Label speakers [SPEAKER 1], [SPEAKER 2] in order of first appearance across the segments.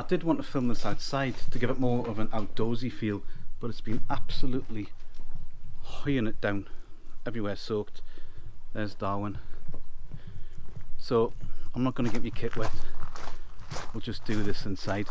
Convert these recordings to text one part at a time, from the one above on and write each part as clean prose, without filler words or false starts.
[SPEAKER 1] I did want to film this outside to give it more of an outdoorsy feel, but it's been absolutely hoying it down, everywhere soaked. There's Darwin. So I'm not going to get my kit wet, we'll just do this inside.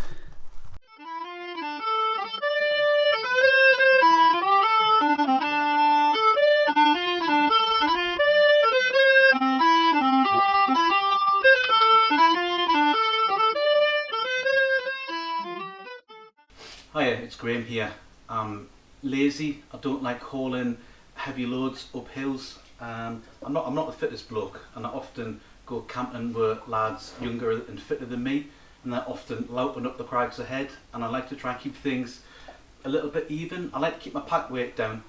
[SPEAKER 1] Hiya, it's Graham here. I'm lazy, I don't like hauling heavy loads up hills. I'm not the fittest bloke, and I often go camping with lads younger and fitter than me, and they're often louting up the crags ahead, and I like to try and keep things a little bit even. I like to keep my pack weight down,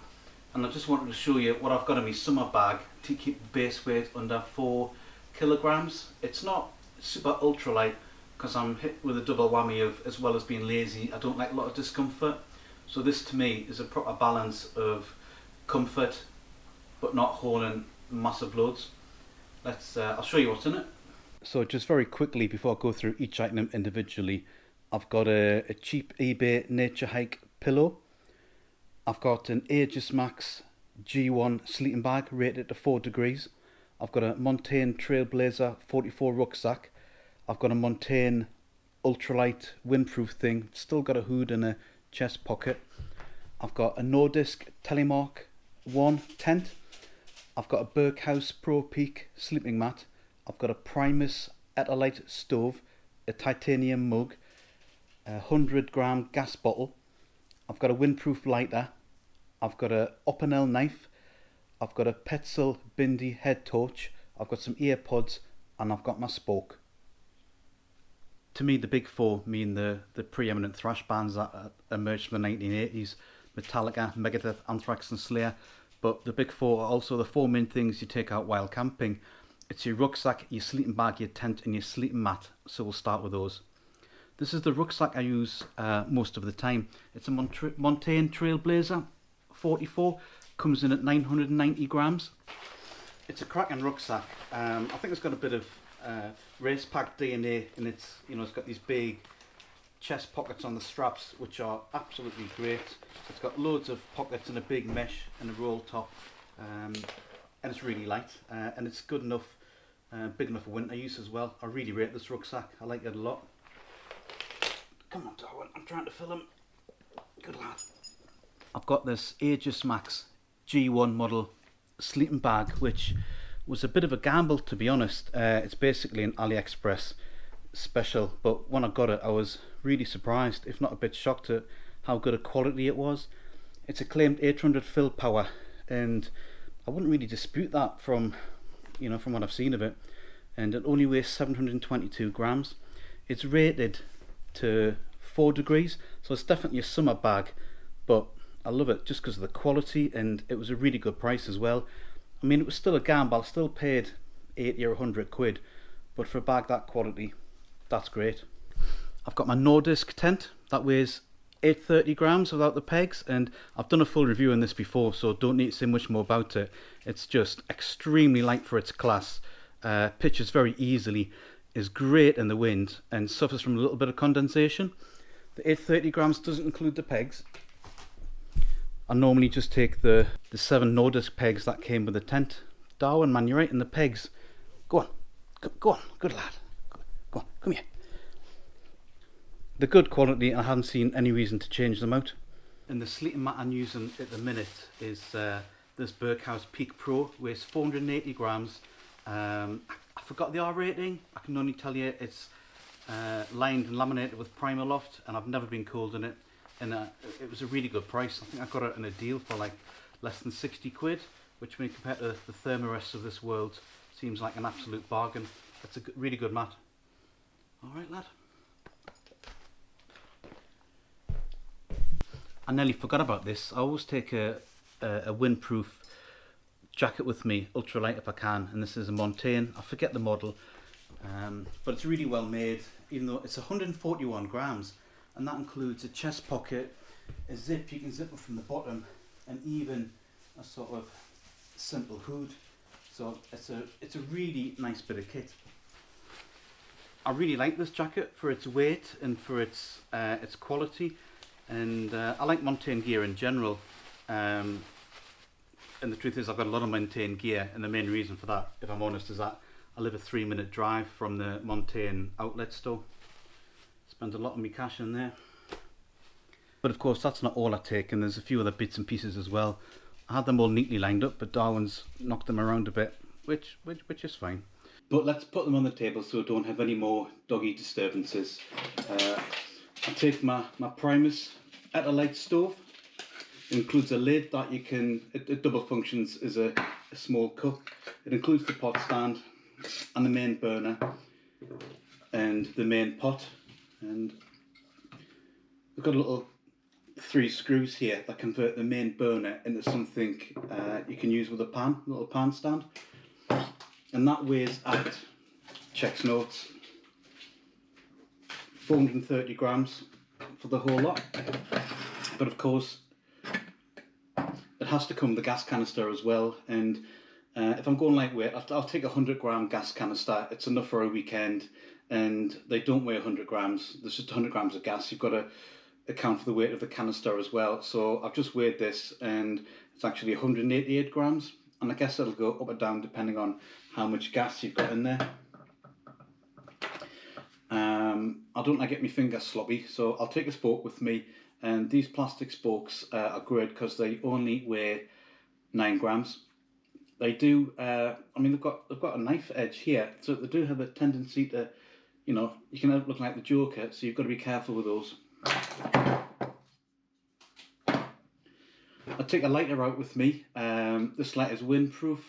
[SPEAKER 1] and I just wanted to show you what I've got in my summer bag to keep the base weight under 4 kilograms. It's not super ultralight, because I'm hit with a double whammy of, as well as being lazy, I don't like a lot of discomfort. So this to me is a proper balance of comfort but not hauling massive loads. I'll show you what's in it. So just very quickly before I go through each item individually, I've got a cheap eBay Nature Hike pillow. I've got an aegismax G1 sleeping bag rated to 4 degrees. I've got a montane trailblazer 44 rucksack. I've got a montane ultralight windproof thing, still got a hood and a chest pocket. I've got a Nordisk Telemark 1 tent. I've got a Berghaus Pro Peak sleeping mat. I've got a Primus lite stove, a titanium mug, a 100-gram gas bottle. I've got a windproof lighter. I've got a opinel knife. I've got a Petzl Bindi head torch. I've got some earpods, and I've got my spoke. To me, the big four mean the preeminent thrash bands that emerged from the 1980s, Metallica, Megadeth, Anthrax and Slayer. But the big four are also the 4 main things you take out while camping. It's your rucksack, your sleeping bag, your tent and your sleeping mat. So we'll start with those. This is the rucksack I use most of the time. It's a montane trailblazer 44, comes in at 990 grams. It's a cracking rucksack. I think it's got a bit of race pack DNA, and it's got these big chest pockets on the straps, which are absolutely great. It's got loads of pockets and a big mesh and a roll top, and it's really light, and it's good enough, big enough for winter use as well. I really rate this rucksack. I like it a lot. Come on, Darwin, I'm trying to fill him. Good lad. I've got this aegismax G1 model sleeping bag, which was a bit of a gamble, to be honest. It's basically an AliExpress special, but when I got it I was really surprised, if not a bit shocked at how good a quality it was. It's a claimed 800 fill power, and I wouldn't really dispute that from what I've seen of it, and it only weighs 722 grams. It's rated to 4 degrees, so it's definitely a summer bag, but I love it just because of the quality, and it was a really good price as well. I mean, it was still a gamble. I still paid 80 or 100 quid, but for a bag that quality, that's great. I've got my Nordisk tent that weighs 830 grams without the pegs, and I've done a full review on this before, so don't need to say much more about it. It's just extremely light for its class, pitches very easily, is great in the wind, and suffers from a little bit of condensation. The 830 grams doesn't include the pegs. I normally just take the 7 Nordisk pegs that came with the tent. Darwin, man, you're right in the pegs. Go on, go on, good lad. Go on, come here. They're good quality, and I haven't seen any reason to change them out. And the sleeping mat I'm using at the minute is this Berghaus Peak Pro, weighs 480 grams. I forgot the R rating. I can only tell you it's lined and laminated with Primaloft, and I've never been cold in it. And it was a really good price. I think I got it in a deal for like less than 60 quid, which when compared to the Thermarests of this world seems like an absolute bargain. It's a really good mat. Alright lad. I nearly forgot about this. I always take a windproof jacket with me, ultralight if I can, and this is a montane. I forget the model, but it's really well made, even though it's 141 grams. And that includes a chest pocket, a zip, you can zip it from the bottom, and even a sort of simple hood. So it's a really nice bit of kit. I really like this jacket for its weight and for its quality, and I like montane gear in general. And the truth is, I've got a lot of montane gear, and the main reason for that, if I'm honest, is that I live a 3-minute drive from the montane outlet store. Spend a lot of my cash in there. But of course, that's not all I take, and there's a few other bits and pieces as well. I had them all neatly lined up, but Darwin's knocked them around a bit, which is fine. But let's put them on the table so we don't have any more doggy disturbances. I take my primus at a light stove. It includes a lid that you can, it double functions as a small cup. It includes the pot stand and the main burner and the main pot. And we've got a little 3 screws here that convert the main burner into something you can use with a pan, a little pan stand. And that weighs at, checks notes, 430 grams for the whole lot. But of course, it has to come with the gas canister as well. And if I'm going lightweight, I'll take a 100-gram gas canister. It's enough for a weekend, and they don't weigh 100 grams. There's just 100 grams of gas. You've got to account for the weight of the canister as well. So I've just weighed this, and it's actually 188 grams. And I guess it'll go up or down depending on how much gas you've got in there. I don't like getting my fingers sloppy, so I'll take a spoke with me. And these plastic spokes are great because they only weigh 9 grams. They do. I mean, they've got a knife edge here, so they do have a tendency to, you know, you can end up looking like the Joker. So you've got to be careful with those. I take a lighter out with me. This lighter is windproof,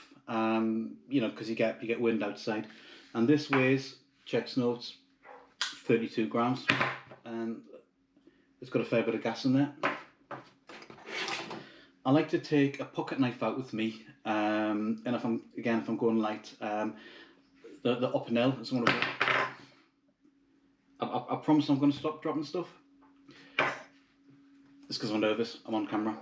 [SPEAKER 1] you know, because you get wind outside. And this weighs, checks notes, 32 grams, and it's got a fair bit of gas in there. I like to take a pocket knife out with me, and if I'm going light, the Opinel is one of them. I promise I'm going to stop dropping stuff. It's because I'm nervous. I'm on camera.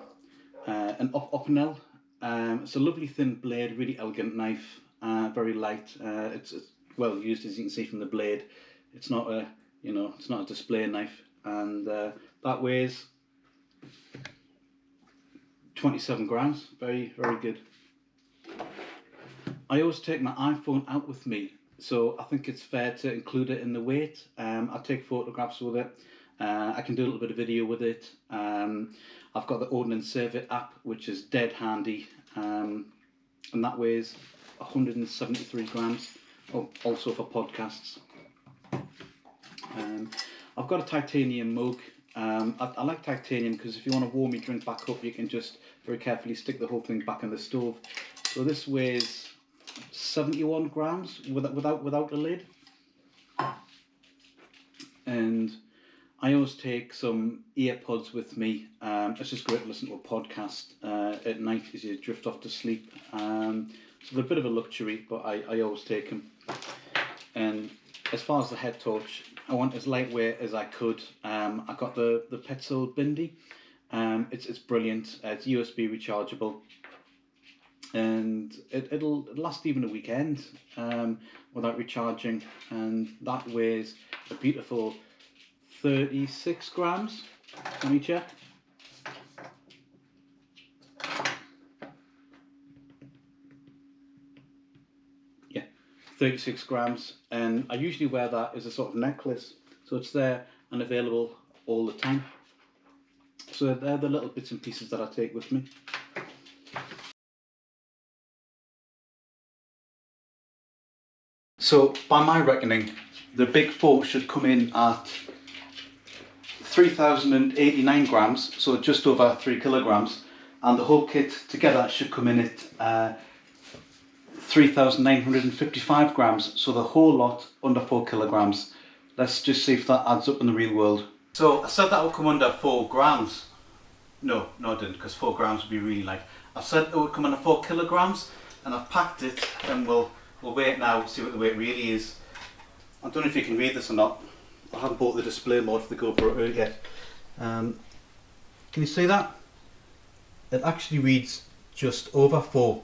[SPEAKER 1] An Opinel. It's a lovely thin blade, really elegant knife, very light. It's well used, as you can see from the blade. It's not a display knife, and that weighs 27 grams. Very, very good. I always take my iPhone out with me, so I think it's fair to include it in the weight. I take photographs with it. I can do a little bit of video with it. I've got the Ordnance Survey app, which is dead handy, and that weighs 173 grams. Oh, also for podcasts. I've got a titanium mug. I like titanium because if you want to warm your drink back up, you can just very carefully stick the whole thing back in the stove. So this weighs 71 grams without a lid. And I always take some earpods with me. It's just great to listen to a podcast at night as you drift off to sleep. So they're a bit of a luxury, but I always take them. And as far as the head torch, I want as lightweight as I could. I got the Petzl Bindi. It's brilliant. It's USB rechargeable, and it'll last even a weekend without recharging. And that weighs a beautiful 36 grams. Let me check. Yeah, 36 grams. And I usually wear that as a sort of necklace. So it's there and available all the time. So they're the little bits and pieces that I take with me. So by my reckoning, the big four should come in at 3,089 grams, so just over 3 kilograms, and the whole kit together should come in at 3,955 grams, so the whole lot under 4 kilograms. Let's just see if that adds up in the real world. So I said that would come under 4 grams. No, I didn't, because 4 grams would be really light. I said it would come under 4 kilograms, and I've packed it, and we'll weigh it now, see what the weight really is. I don't know if you can read this or not. I haven't bought the display mode for the GoPro yet. Can you see that? It actually reads just over 4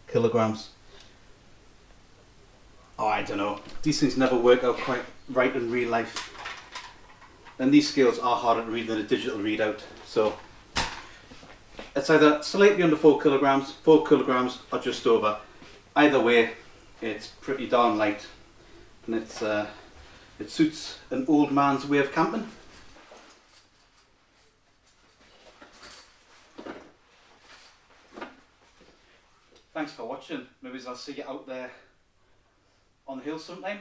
[SPEAKER 1] kilograms. Oh, I don't know. These things never work out quite right in real life. And these scales are harder to read than a digital readout. So it's either slightly under 4 kilograms, 4 kilograms, or just over. Either way, it's pretty darn light. And it suits an old man's way of camping. Thanks for watching. Maybe I'll see you out there on the hill sometime.